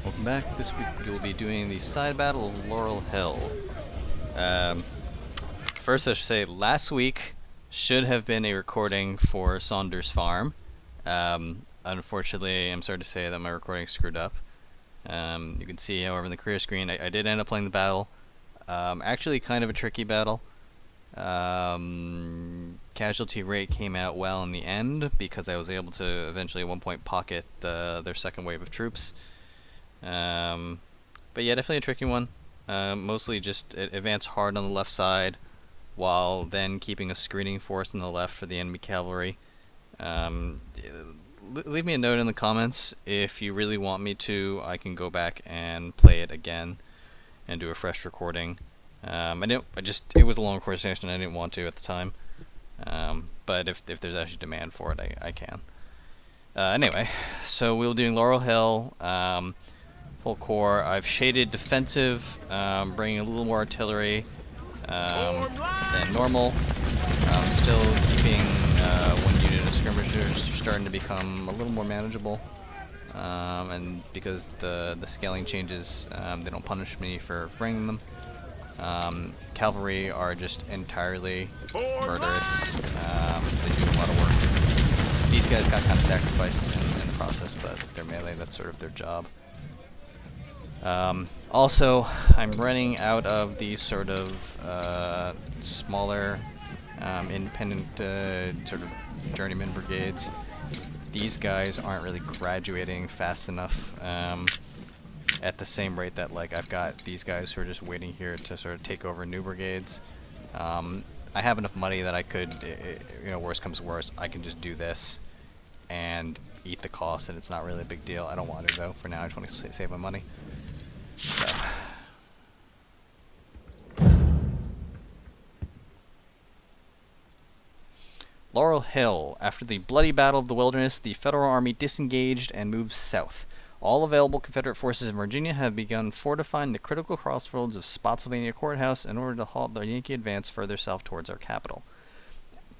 Welcome back. This week we will be doing the side battle of Laurel Hill. First I should say, last week should have been a recording for Saunders Farm. Unfortunately, I'm sorry to say that my recording screwed up. You can see, however, in the career screen, I did end up playing the battle. Actually kind of a tricky battle. Casualty rate came out well in the end because I was able to eventually at one point pocket their second wave of troops. But yeah, definitely a tricky one. Mostly just advance hard on the left side while then keeping a screening force on the left for the enemy cavalry. Leave me a note in the comments if you really want me to. I can go back and play it again and do a fresh recording. It was a long recording session. I didn't want to at the time. But if there's actually demand for it, I can. Anyway, so we'll be doing Laurel Hill. Full core. I've shaded defensive, bringing a little more artillery than normal. Still keeping one unit of skirmishers starting to become a little more manageable. And because the scaling changes, they don't punish me for bringing them. Cavalry are just entirely murderous. They do a lot of work. These guys got kind of sacrificed in the process, but they're melee, that's sort of their job. Also, I'm running out of these sort of smaller, independent sort of journeyman brigades. These guys aren't really graduating fast enough at the same rate that I've got these guys who are just waiting here to sort of take over new brigades. I have enough money that I could, worst comes to worst, I can just do this and eat the cost, and it's not really a big deal. I don't want to though. For now, I just want to save my money. So. Laurel Hill. After the bloody Battle of the Wilderness, the Federal Army disengaged and moved south. All available Confederate forces in Virginia have begun fortifying the critical crossroads of Spotsylvania Courthouse in order to halt the Yankee advance further south towards our capital.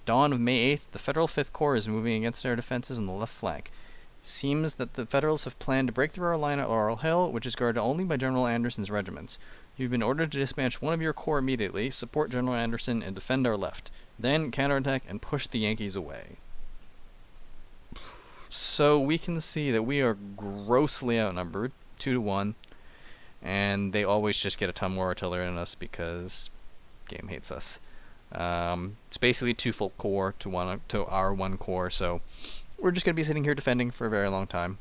Dawn of May 8th, the Federal 5th Corps is moving against their defenses on the left flank. It seems that the Federals have planned to break through our line at Laurel Hill, which is guarded only by General Anderson's regiments. You've been ordered to dispatch one of your corps immediately, support General Anderson, and defend our left. Then counterattack and push the Yankees away. So we can see that we are grossly outnumbered, 2-1, and they always just get a ton more artillery than us because game hates us. It's basically 2 full corps to our 1 corps, so we're just going to be sitting here defending for a very long time.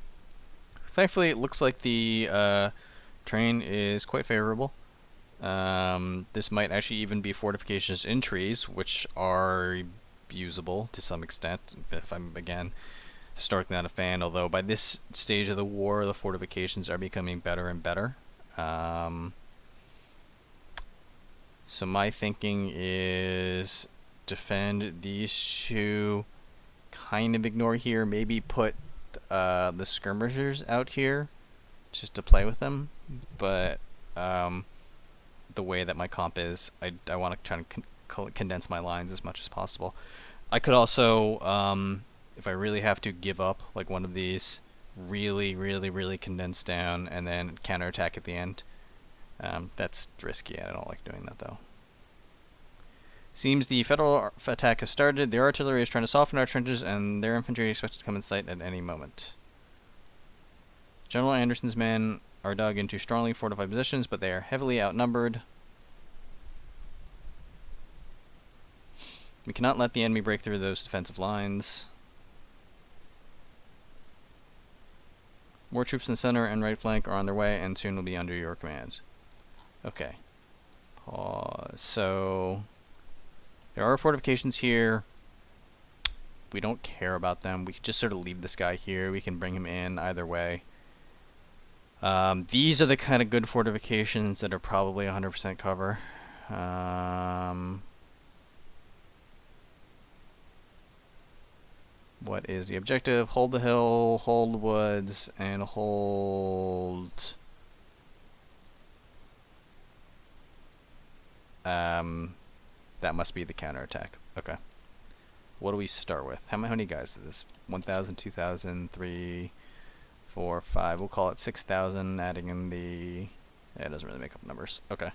Thankfully, it looks like the terrain is quite favorable. This might actually even be fortifications in trees, which are usable to some extent, if I'm, again, historically not a fan, although by this stage of the war, the fortifications are becoming better and better. So my thinking is defend these 2, kind of ignore here, maybe put the skirmishers out here just to play with them, but the way that my comp is, I want to try to condense my lines as much as possible. I could also, if I really have to, give up one of these, really condense down and then counterattack at the end. That's risky. I don't like doing that though. Seems the Federal attack has started. Their artillery is trying to soften our trenches, and their infantry is expected to come in sight at any moment. General Anderson's men are dug into strongly fortified positions, but they are heavily outnumbered. We cannot let the enemy break through those defensive lines. More troops in the center and right flank are on their way, and soon will be under your command. Okay. Pause. So there are fortifications here. We don't care about them. We can just sort of leave this guy here. We can bring him in either way. These are the kind of good fortifications that are probably 100% cover. What is the objective? Hold the hill, hold woods, and hold... that must be the counterattack. Okay. What do we start with? How many guys is this? 1,000, 2,000, 3, 4, 5. We'll call it 6,000, adding in the... Yeah, it doesn't really make up numbers. Okay.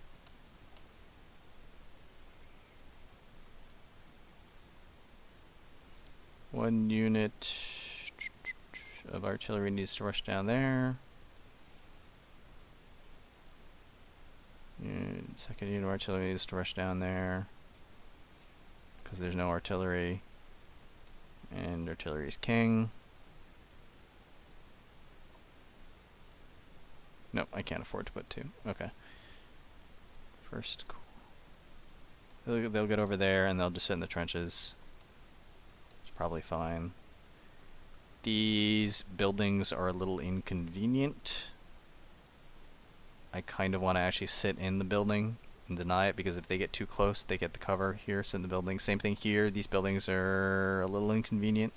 One unit of artillery needs to rush down there. Second unit of artillery needs to rush down there because there's no artillery, and artillery is king. Nope, I can't afford to put 2. Okay. First, they'll get over there and they'll just sit in the trenches. It's probably fine. These buildings are a little inconvenient. I kind of want to actually sit in the building and deny it, because if they get too close, they get the cover here, sit in the building. Same thing here. These buildings are a little inconvenient.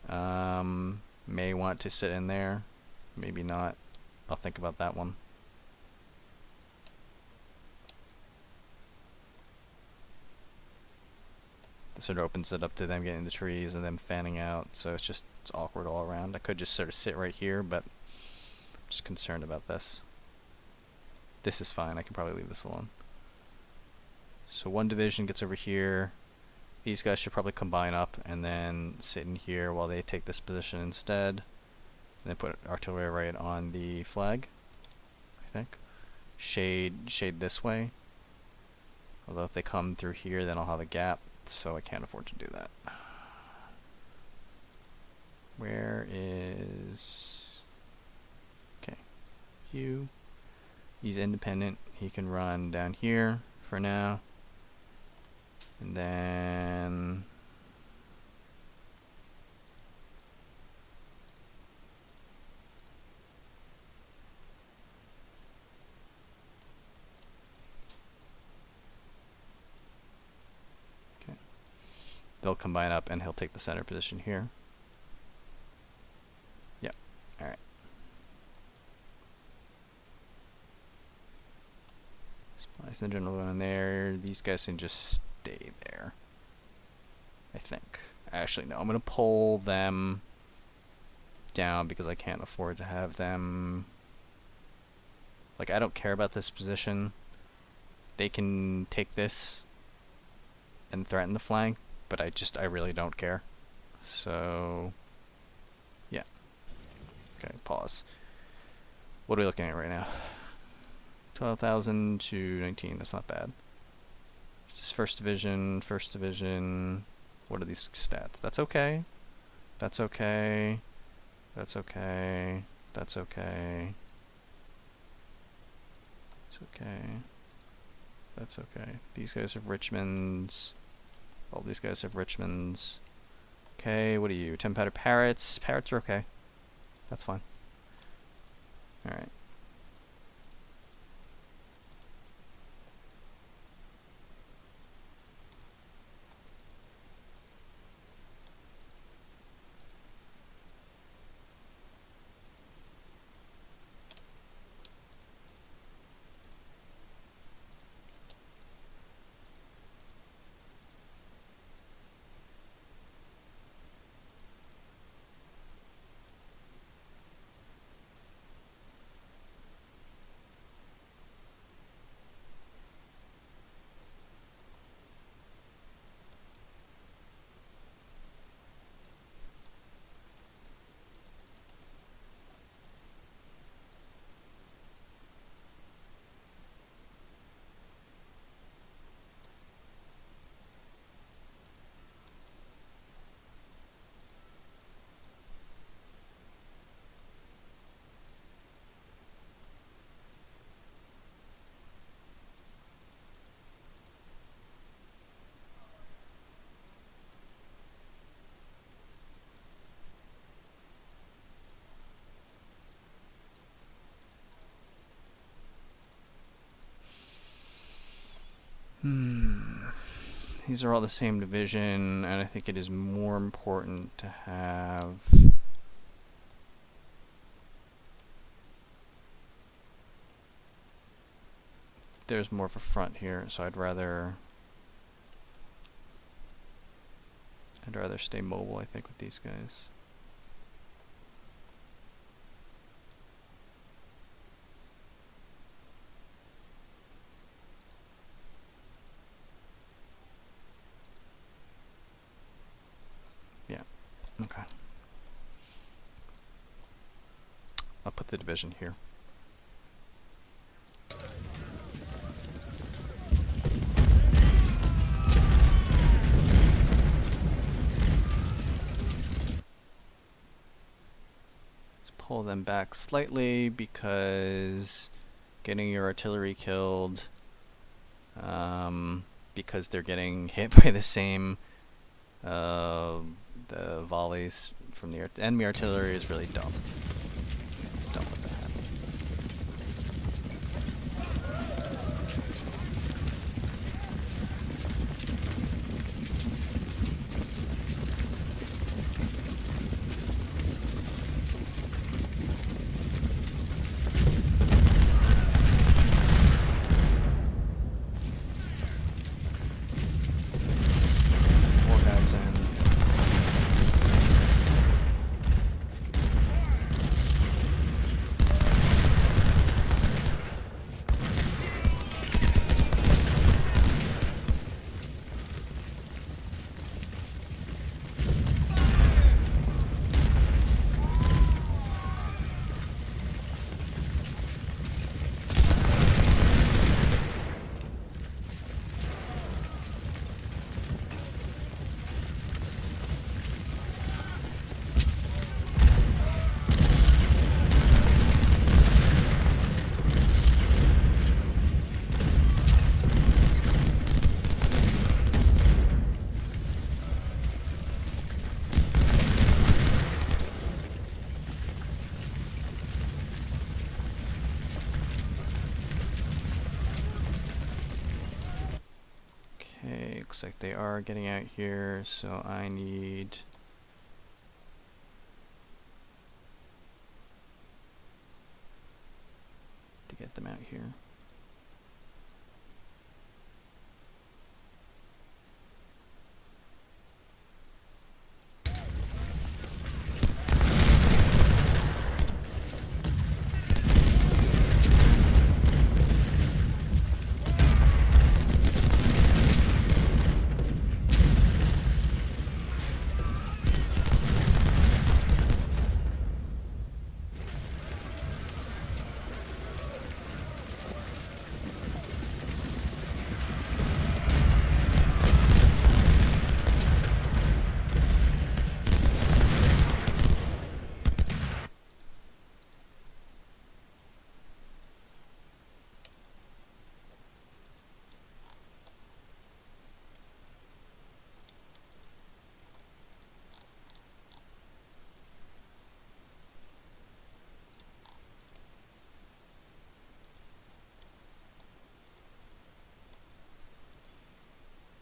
May want to sit in there. Maybe not. I'll think about that one. This sort of opens it up to them getting the trees and them fanning out, so it's awkward all around. I could just sort of sit right here, but I'm just concerned about this. This is fine. I can probably leave this alone. So one division gets over here. These guys should probably combine up and then sit in here while they take this position instead. And then put artillery right on the flag, I think. Shade this way. Although if they come through here, then I'll have a gap, so I can't afford to do that. Where is... Okay. Hugh. He's independent. He can run down here for now. And then... they'll combine up and he'll take the center position here. Yep. Alright. Splice the general going in there. These guys can just stay there, I think. Actually, no. I'm going to pull them down because I can't afford to have them... Like, I don't care about this position. They can take this and threaten the flank, but I really don't care. So, yeah. Okay, pause. What are we looking at right now? 12,000 to 19, that's not bad. It's just first division. What are these stats? That's okay. That's okay. That's okay. That's okay. It's okay. That's okay. These guys have Richmonds. All these guys have Richmonds. Okay, what are you? 10 powder parrots. Parrots are okay. That's fine. Alright. These are all the same division, and I think it is more important to have... There's more of a front here, so I'd rather stay mobile, I think, with these guys. I'll put the division here. Pull them back slightly because getting your artillery killed, because they're getting hit by the same the volleys from the enemy artillery is really dumb. It's dumb with that. Looks like they are getting out here, so I need to get them out here.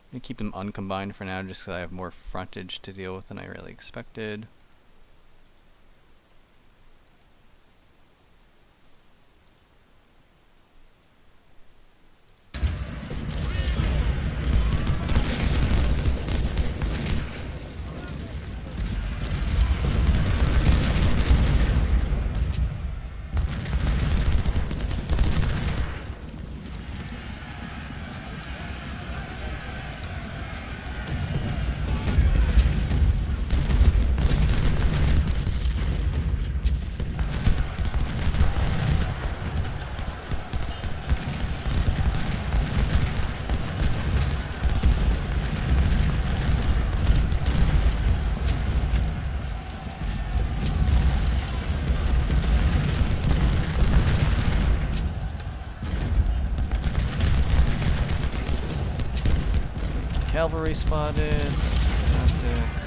I'm going to keep them uncombined for now just because I have more frontage to deal with than I really expected. Cavalry spotted. That's fantastic.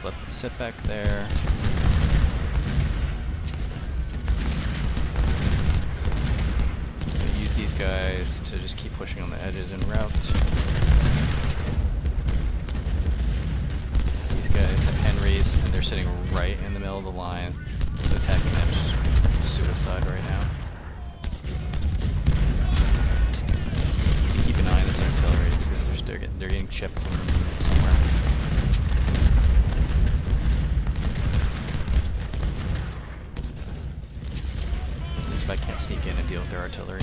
let them sit back there. Use these guys to just keep pushing on the edges en route. These guys have Henrys, and they're sitting right in the middle of the line, so attacking them is just suicide right now. You keep an eye on this artillery because they're getting chipped from somewhere. At least if I can't sneak in and deal with their artillery.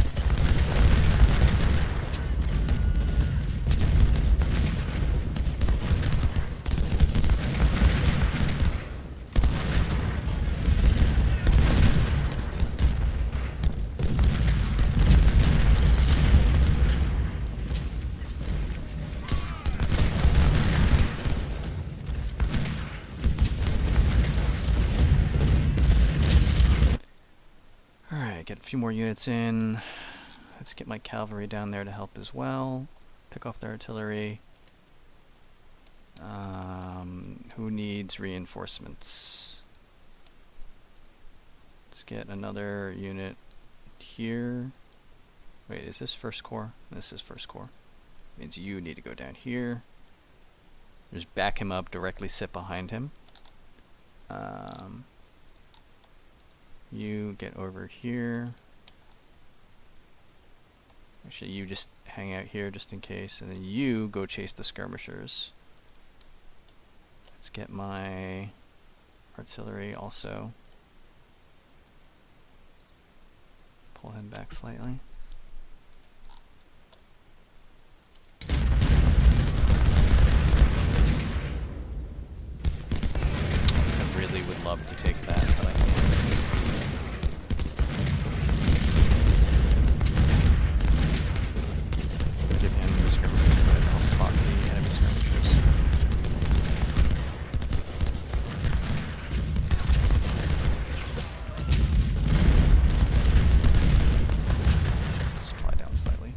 Get a few more units in. Let's get my cavalry down there to help as well. Pick off their artillery. Who needs reinforcements? Let's get another unit here. Wait, is this first corps? This is first corps. Means you need to go down here. Just back him up, directly sit behind him. You get over here. Actually, you just hang out here just in case, and then you go chase the skirmishers. Let's get my artillery also. Pull him back slightly. I really would love to take that, but I can't. Give him the skirmishers, but it helps spot the enemy skirmishers. Shift the supply down slightly.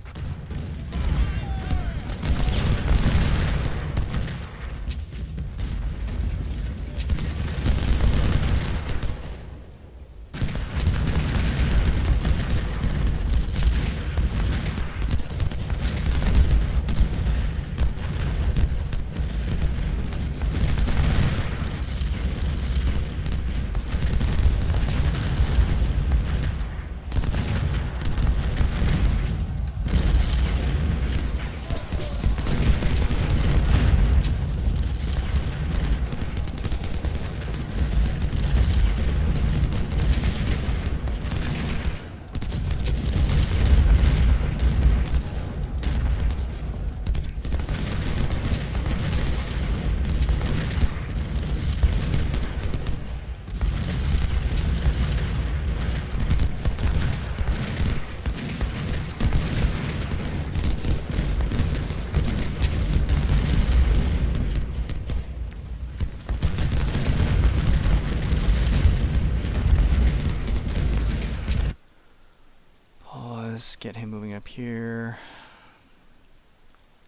Get him moving up here.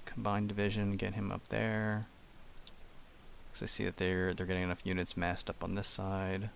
Combined division, get him up there. Because I see that they're getting enough units massed up on this side.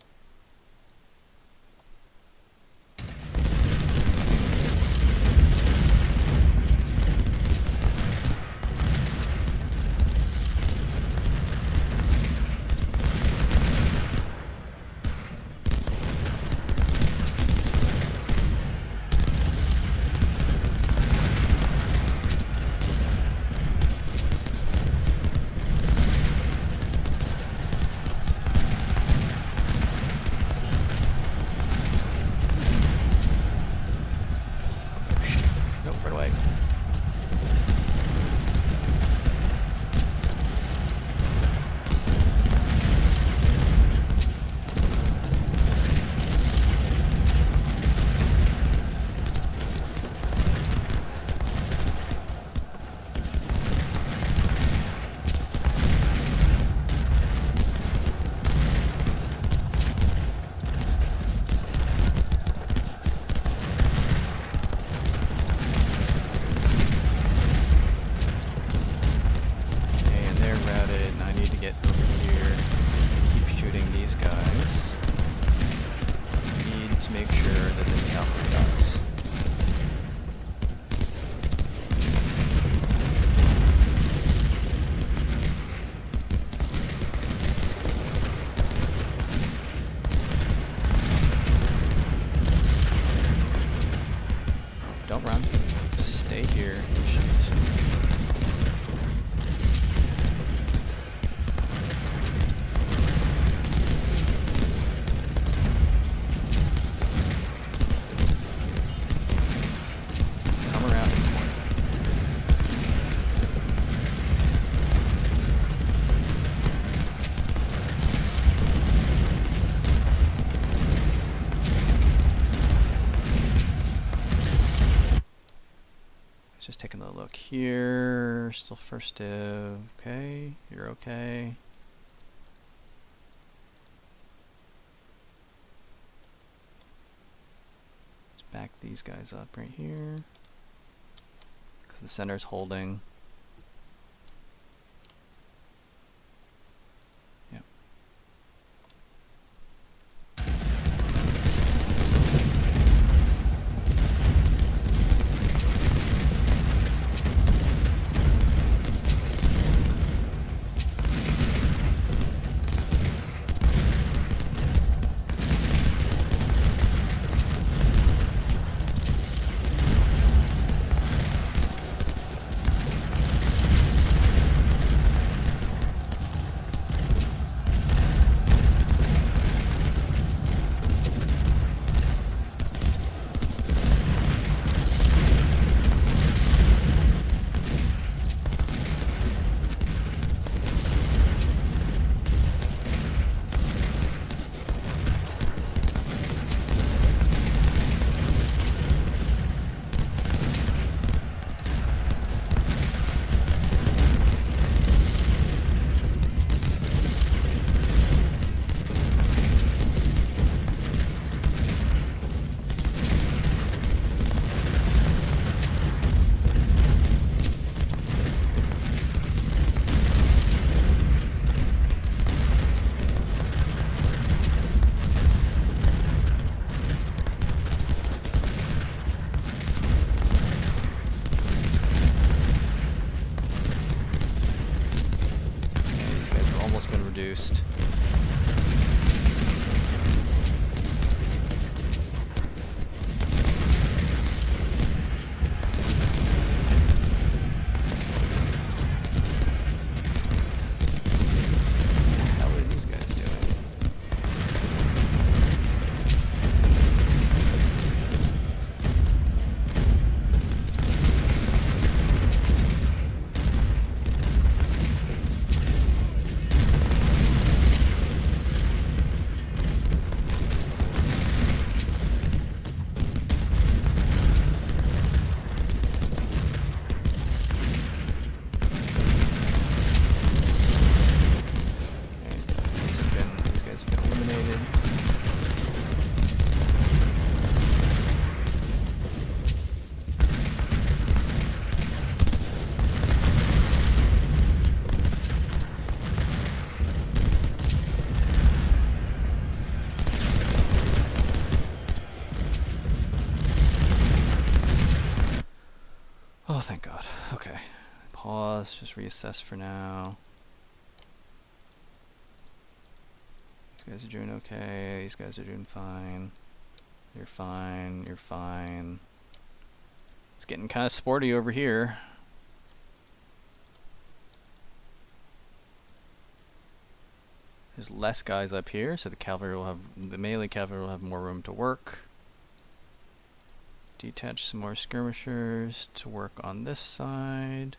here. Still first div. Okay, you're okay. Let's back these guys up right here. Because the center's holding. Reduced. How are these guys doing? Oh, thank God. Okay. Pause, just reassess for now. These guys are doing okay. These guys are doing fine. You're fine. You're fine. It's getting kind of sporty over here. There's less guys up here, so the melee cavalry will have more room to work. Detach some more skirmishers to work on this side.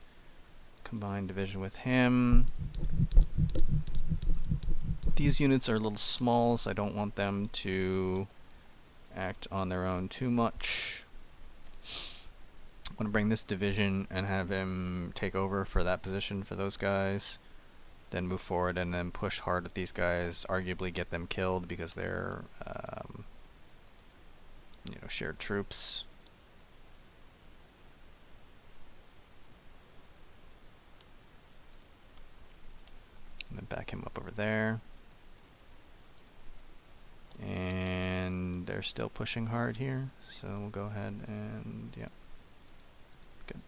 Combine division with him. These units are a little small, so I don't want them to act on their own too much. I want to bring this division and have him take over for that position for those guys. Then move forward and then push hard at these guys, arguably get them killed because they're shared troops. And then back him up over there. And they're still pushing hard here, so we'll go ahead and, yeah. Good.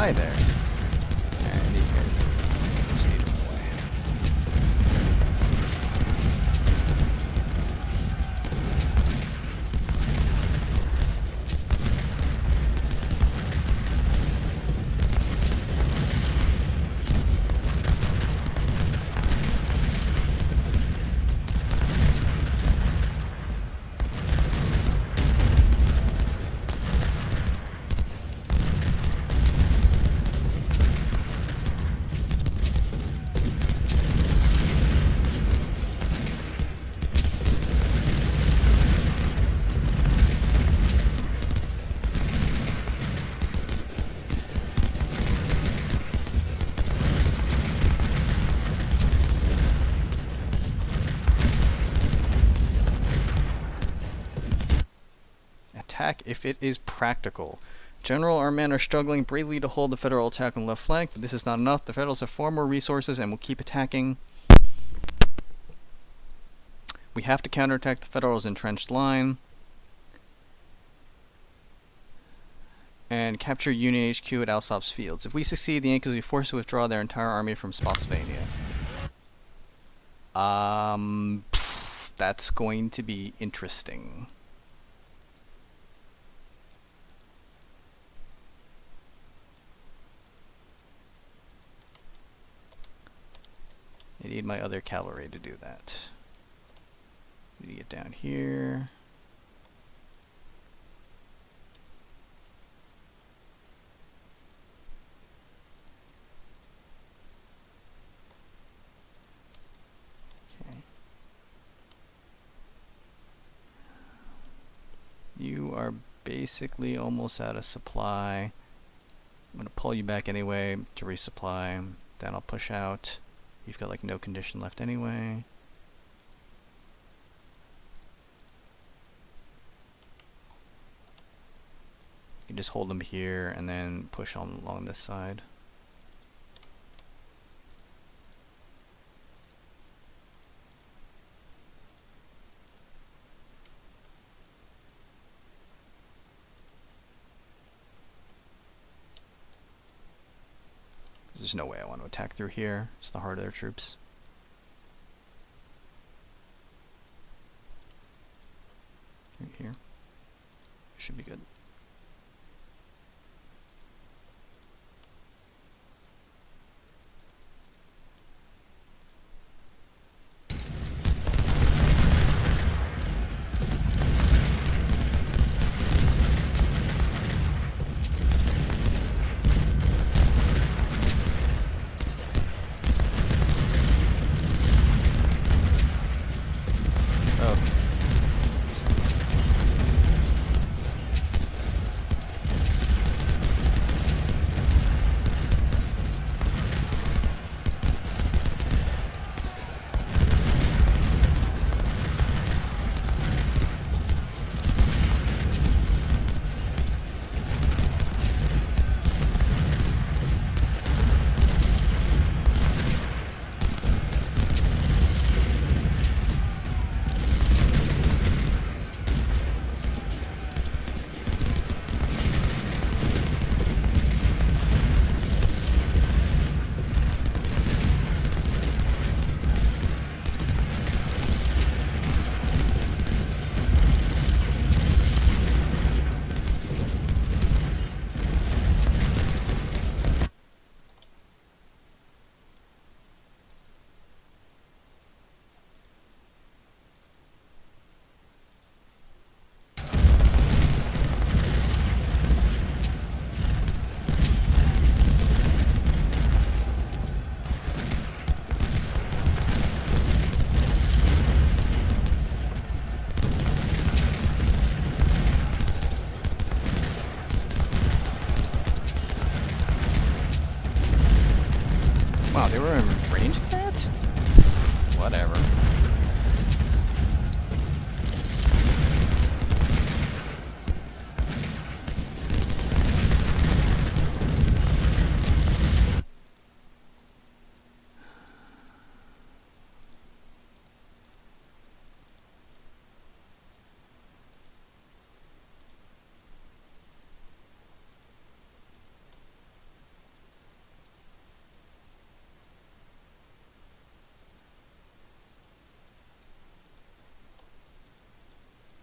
hi there. And these guys just need to run away. Attack if it is practical. General, our men are struggling bravely to hold the Federal attack on the left flank, but this is not enough. The Federals have far more resources and will keep attacking. We have to counterattack the Federals' entrenched line. And capture Union HQ at Alsop's fields. If we succeed, the Yankees will be forced to withdraw their entire army from Spotsylvania. That's going to be interesting. I need my other cavalry to do that. Need to get down here. Okay. You are basically almost out of supply. I'm gonna pull you back anyway to resupply. Then I'll push out. You've got like no condition left anyway. You can just hold them here and then push on along this side. There's no way I want to attack through here. It's the heart of their troops. Right here. Should be good.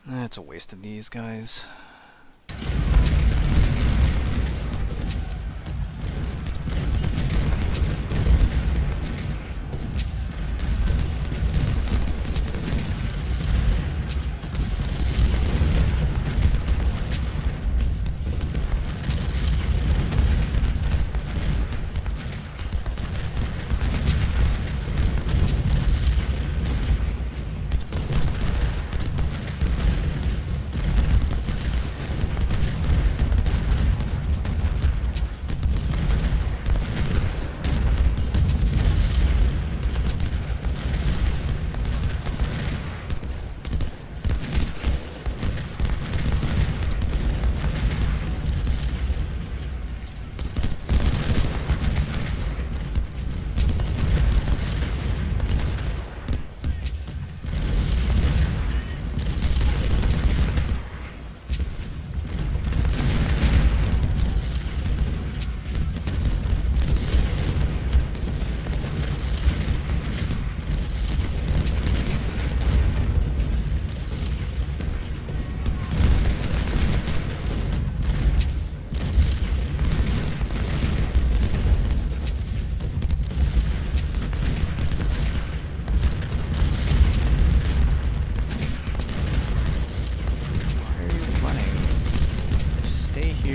That's a waste of these guys.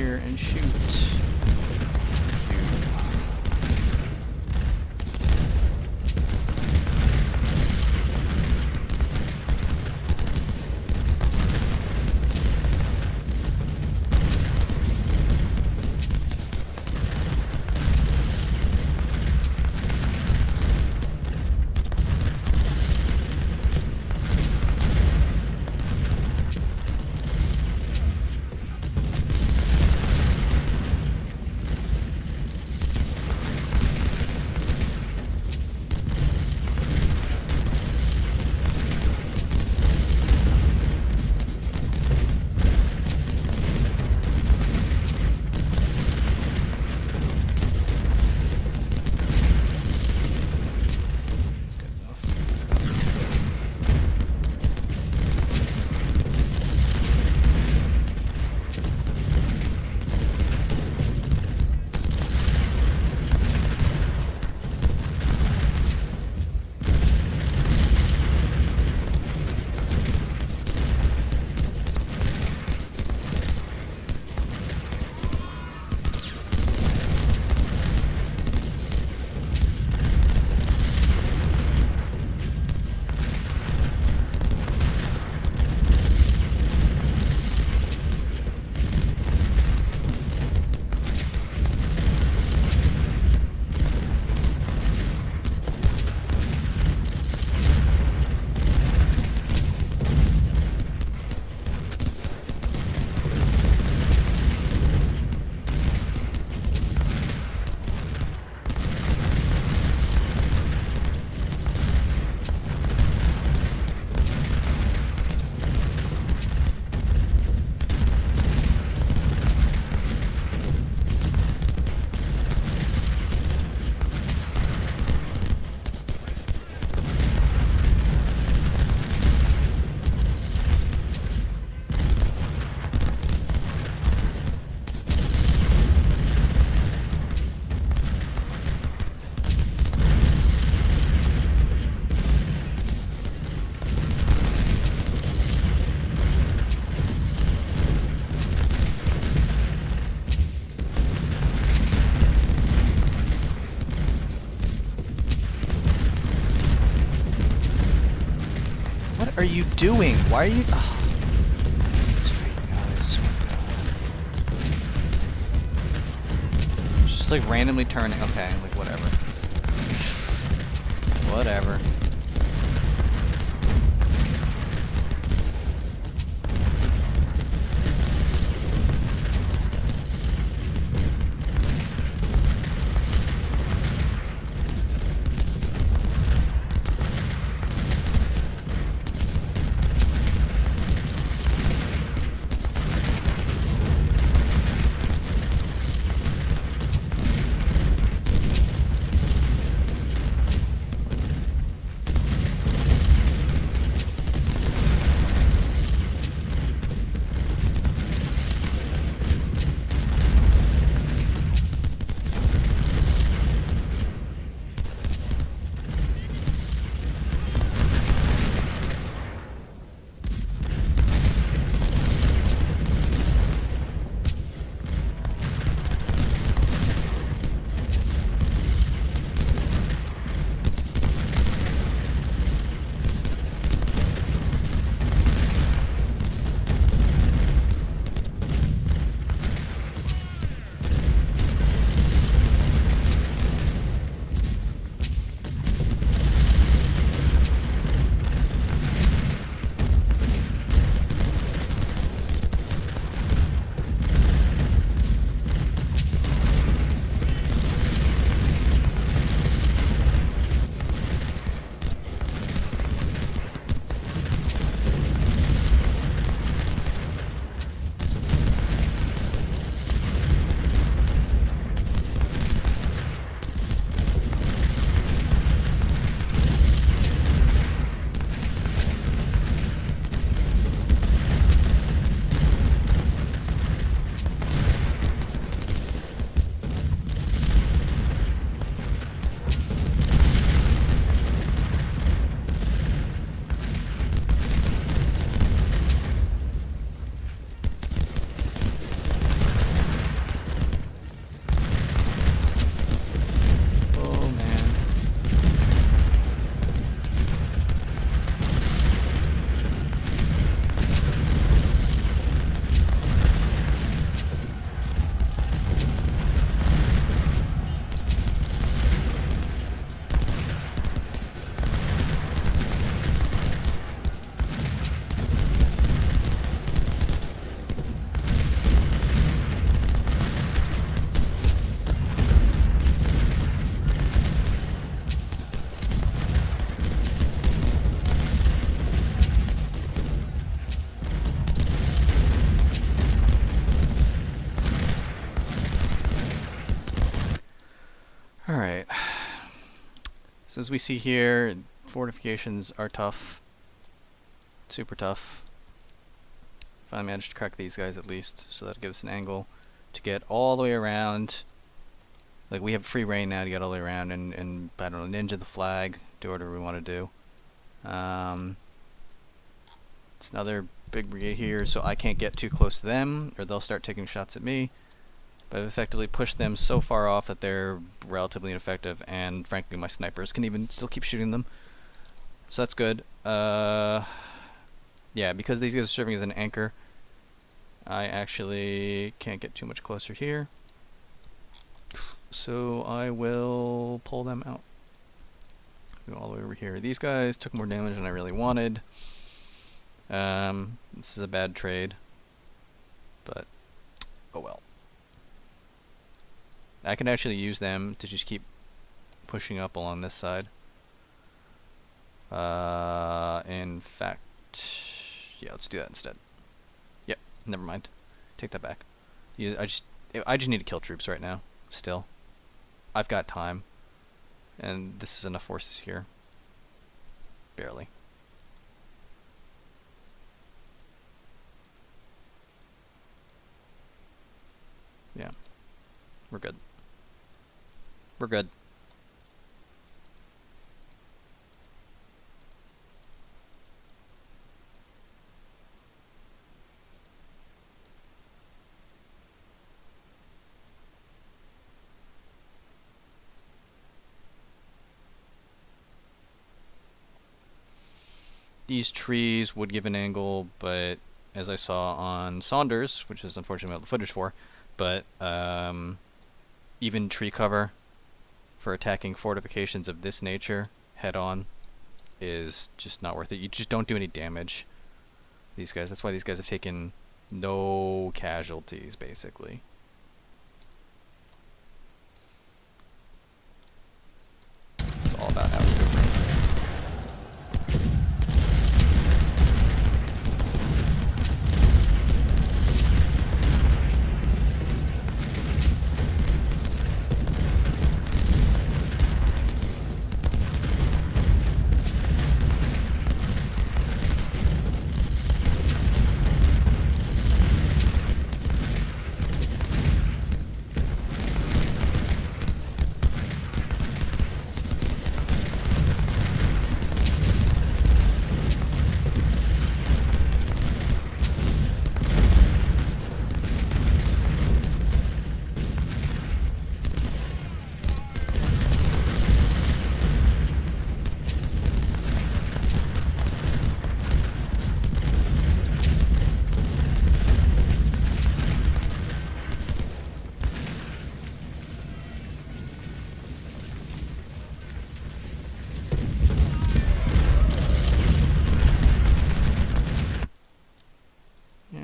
And shoot. What are you doing? Why are you... Oh, these freaking guys, I swear to God. Just like randomly turning. Okay, like whatever. Whatever. So as we see here, fortifications are tough. Super tough. If I manage to crack these guys at least, so that gives us an angle to get all the way around. Like, we have free reign now to get all the way around and I don't know, ninja the flag, do whatever we want to do. It's another big brigade here, so I can't get too close to them, or they'll start taking shots at me. But I've effectively pushed them so far off that they're relatively ineffective, and frankly my snipers can even still keep shooting them. So that's good. Yeah, because these guys are serving as an anchor, I actually can't get too much closer here. So I will pull them out. Go all the way over here. These guys took more damage than I really wanted. This is a bad trade, but oh well. I can actually use them to just keep pushing up along this side. In fact, yeah, let's do that instead. Yep, never mind. Take that back. I just need to kill troops right now. Still, I've got time, and this is enough forces here. Barely. Yeah, we're good. We're good. These trees would give an angle, but as I saw on Saunders, which is unfortunately not the footage for, but even tree cover for attacking fortifications of this nature head on is just not worth it. You just don't do any damage. These guys, that's why these guys have taken no casualties, basically. It's all about how we do it.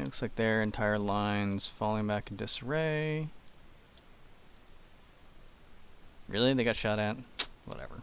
Looks like their entire line's falling back in disarray. Really? They got shot at? Whatever.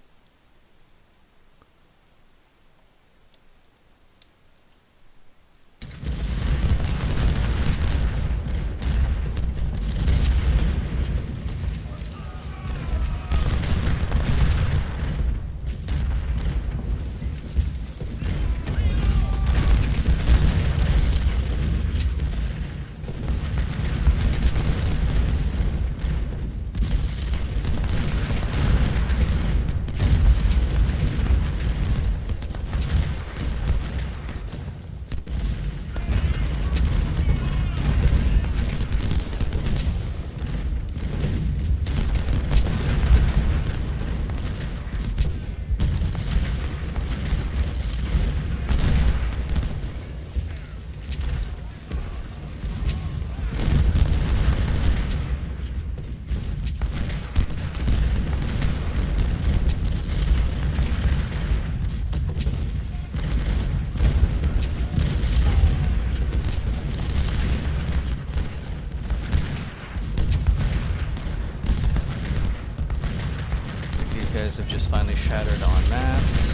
Have just finally shattered en masse.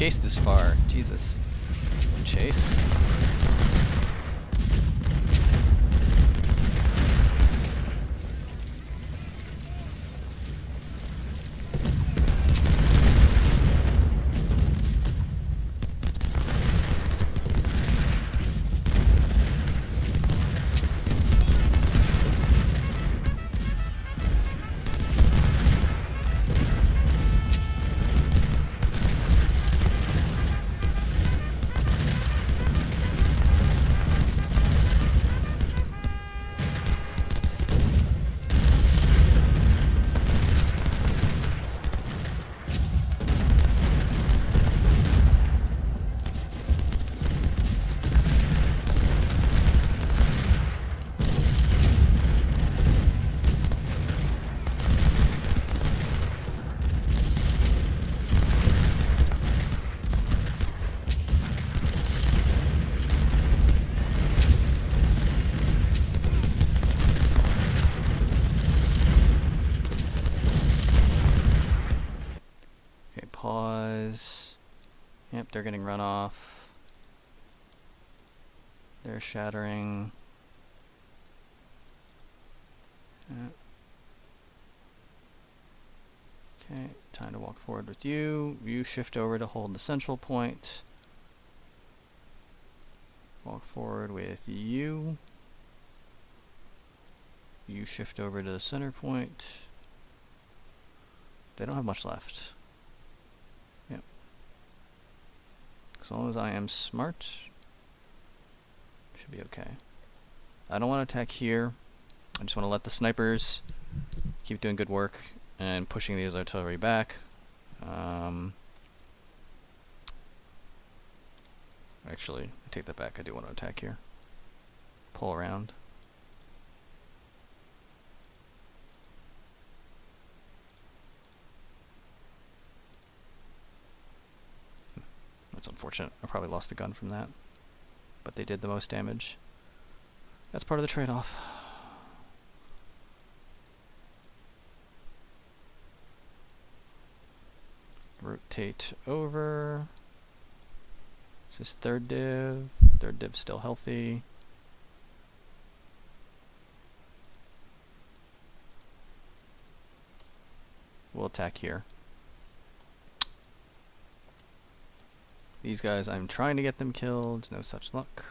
chased this far. Jesus. Chase. Pause. Yep, they're getting run off. They're shattering. Yep. Okay, time to walk forward with you. You shift over to hold the central point. Walk forward with you. You shift over to the center point. They don't have much left. Yep. As long as I am smart, should be okay. I don't want to attack here. I just want to let the snipers keep doing good work and pushing these artillery back. Actually, I take that back. I do want to attack here. Pull around. That's unfortunate. I probably lost the gun from that. But they did the most damage. That's part of the trade-off. Rotate over. This is third div. Third div's still healthy. We'll attack here. These guys, I'm trying to get them killed. No such luck.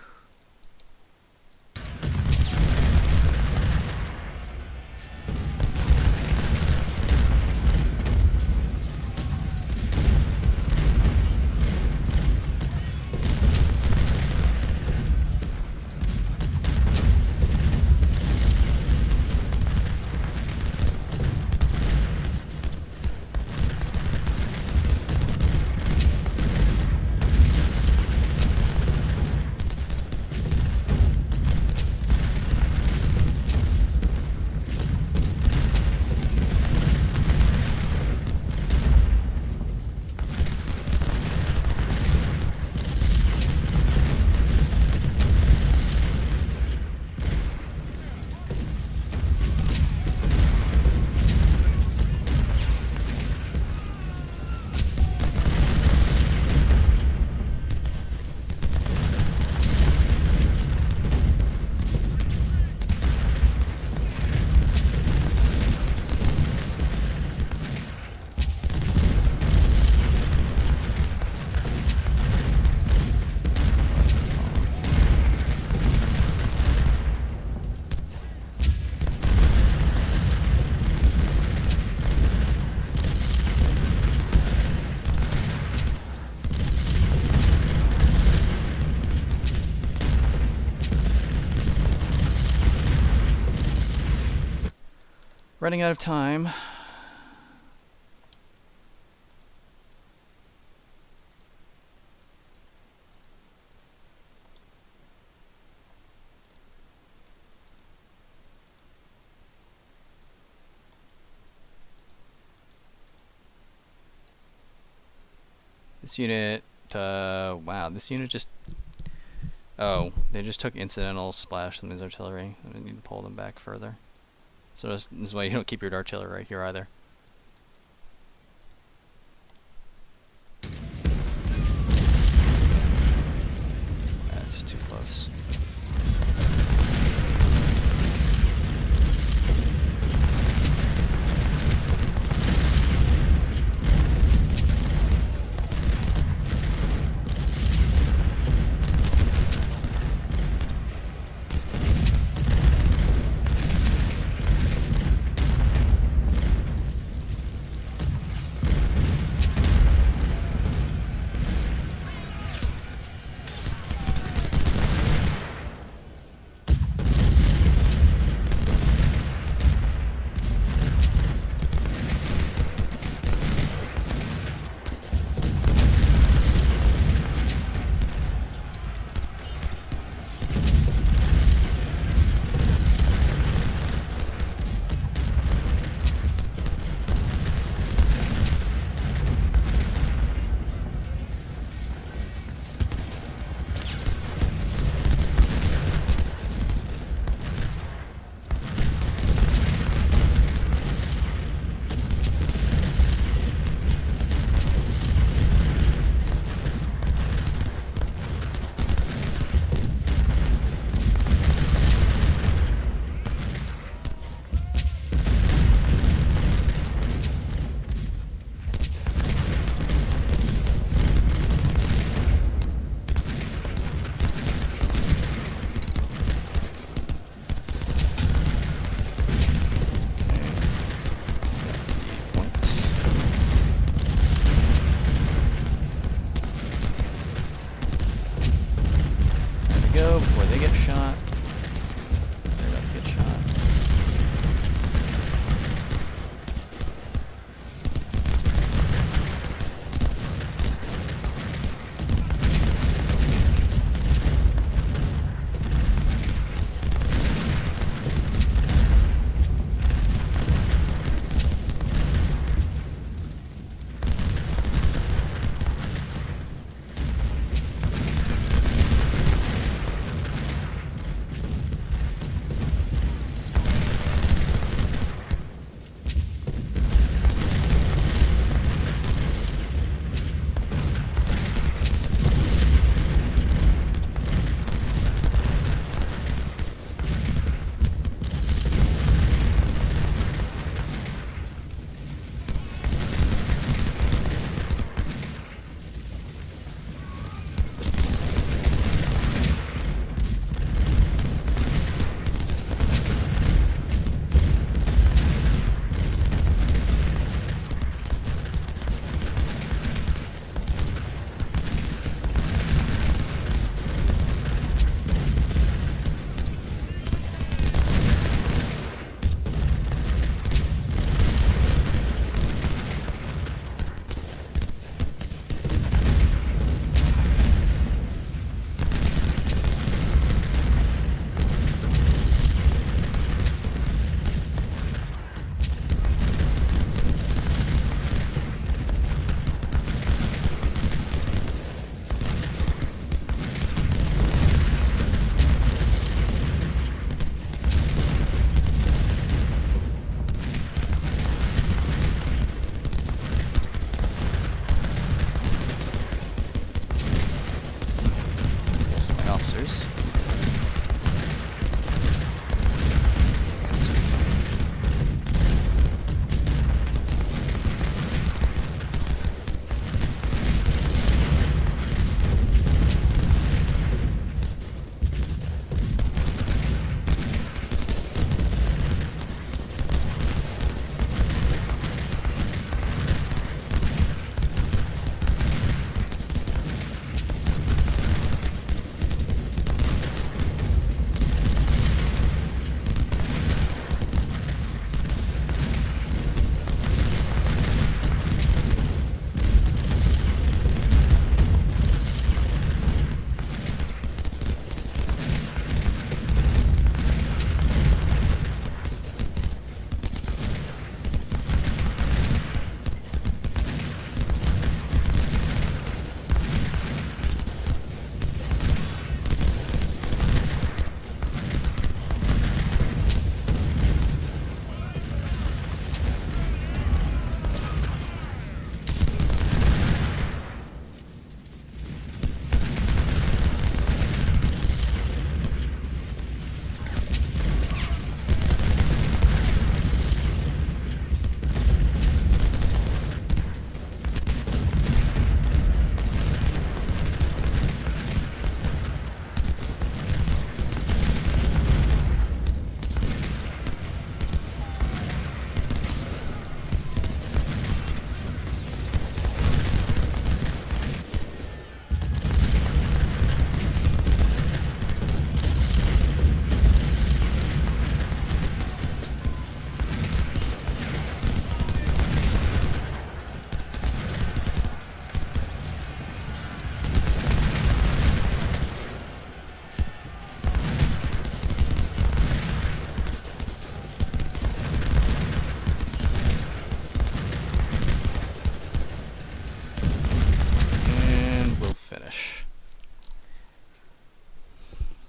Running out of time. This unit, wow, this unit just, oh, they just took incidental splash from his artillery. I need to pull them back further. So this is why you don't keep your artillery right here either. go before they get shot. They're about to get shot. Officers.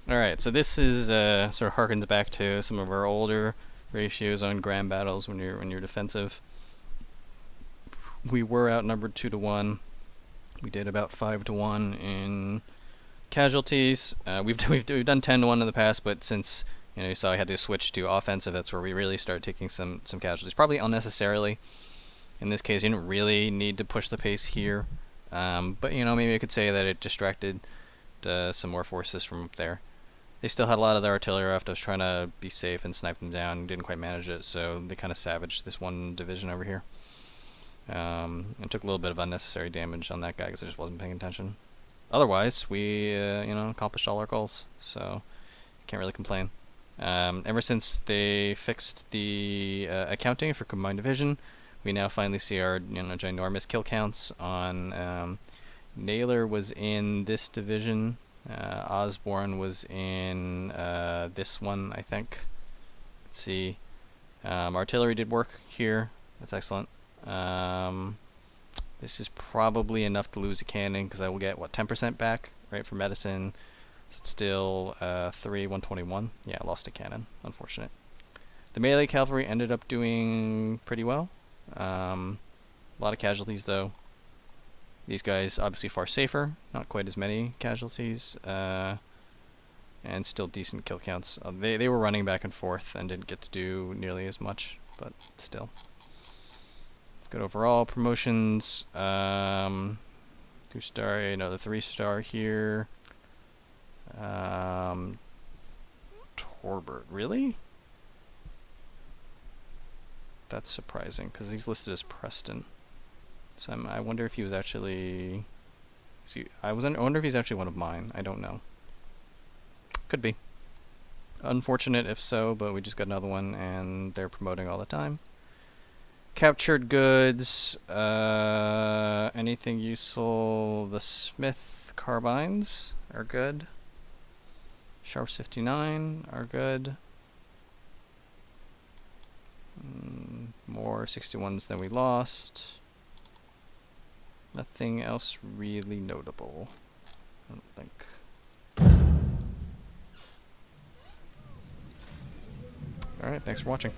Alright, so this is sort of harkens back to some of our older ratios on grand battles when you're defensive. We were outnumbered 2-to-1. We did about 5-to-1 in casualties. We've done 10-to-1 in the past, but since you saw I had to switch to offensive, that's where we really started taking some casualties, probably unnecessarily. In this case, you didn't really need to push the pace here, but maybe I could say that it distracted some more forces from up there. They still had a lot of their artillery left. I was trying to be safe and snipe them down. Didn't quite manage it, so they kind of savaged this one division over here. And took a little bit of unnecessary damage on that guy because I just wasn't paying attention. otherwise, we accomplished all our goals. So can't really complain. Ever since they fixed the accounting for combined division, we now finally see our ginormous kill counts on. Naylor was in this division. Osborne was in this one, I think. Let's see. Artillery did work here. That's excellent. This is probably enough to lose a cannon because I will get, 10% back, right, for medicine. So it's still 121. Yeah, I lost a cannon. Unfortunate. The melee cavalry ended up doing pretty well. A lot of casualties, though. These guys obviously far safer. Not quite as many casualties. And still decent kill counts. They were running back and forth and didn't get to do nearly as much, but still. Good overall. Promotions. 2-star, another 3-star here. Torbert, really? That's surprising, because he's listed as Preston. So I wonder if he was actually... I wonder if he's actually one of mine. I don't know. Could be. Unfortunate if so, but we just got another one, and they're promoting all the time. Captured goods. Anything useful? The Smith carbines are good. Sharps 59 are good. More 61s than we lost. Nothing else really notable, I don't think. Alright, thanks for watching.